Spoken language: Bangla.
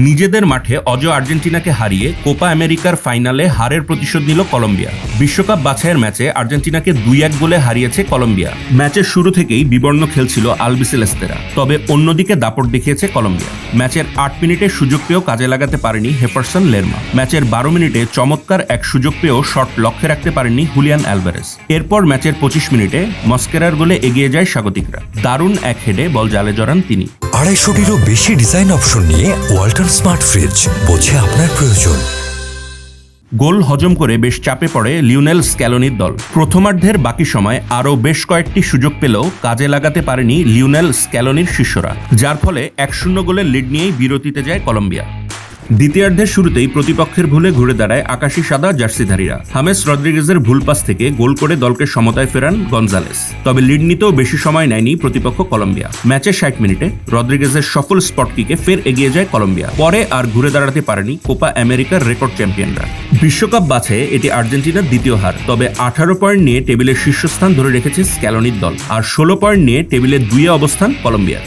নিজেদের মাঠে অজ আর্জেন্টিনাকে হারিয়ে কোপা আমেরিকার ফাইনালে হারের প্রতিশোধ নিল কলম্বিয়া। বিশ্বকাপ বাছাইয়ের ম্যাচে আর্জেন্টিনাকে 2-1 গোলে হারিয়েছে কলম্বিয়া। ম্যাচের শুরু থেকেই বিবর্ণ খেলছিল আলবিসেলেস্তেরা, তবে অন্যদিকে দাপট দেখিয়েছে কলম্বিয়া। ম্যাচের 8 মিনিটে সুযোগ পেয়েও কাজে লাগাতে পারেনি হেফারসন লেরমা। ম্যাচের 12 মিনিটে চমৎকার এক সুযোগ পেয়েও শট লক্ষ্যে রাখতে পারেননি হুলিয়ান অ্যালভারেজ। এরপর ম্যাচের 25 মিনিটে মস্কেরার গোলে এগিয়ে যায় স্বাগতিকরা। দারুণ এক হেডে বল জালে জড়ান তিনি। 250-টিরও বেশি ডিজাইন অপশন নিয়ে ওয়ালটন স্মার্ট ফ্রিজ, বোঝে আপনার প্রয়োজন। গোল হজম করে বেশ চাপে পড়ে লিওনেল স্ক্যালোনির দল। প্রথমার্ধের বাকি সময় আরও বেশ কয়েকটি সুযোগ পেলেও কাজে লাগাতে পারেনি লিওনেল স্ক্যালোনির শিষ্যরা, যার ফলে 1-0 গোলের লিড নিয়েই বিরতিতে যায় কলম্বিয়া। দ্বিতীয়ার্ধের শুরুতেই প্রতিপক্ষের ভুলে ঘুরে দাঁড়ায় আকাশি সাদা জার্সিধারীরা। হামেস রদ্রিগেজের ভুল পাস থেকে গোল করে দলকে সমতায় ফেরান গনজালেস। তবে লিড নিতেও বেশি সময় নেয়নি প্রতিপক্ষ কলম্বিয়া। ম্যাচের 60 মিনিটে রদ্রিগেজের সফল স্পট কিকে ফের এগিয়ে যায় কলম্বিয়া। পরে আর ঘুরে দাঁড়াতে পারেনি কোপা আমেরিকার রেকর্ড চ্যাম্পিয়নরা। বিশ্বকাপ বাছাইয়ে এটি আর্জেন্টিনার দ্বিতীয় হার। তবে 18 পয়েন্ট নিয়ে টেবিলের শীর্ষস্থান ধরে রেখেছে স্ক্যালোনির দল, আর 16 পয়েন্ট নিয়ে টেবিলের 2-এ অবস্থান কলম্বিয়ার।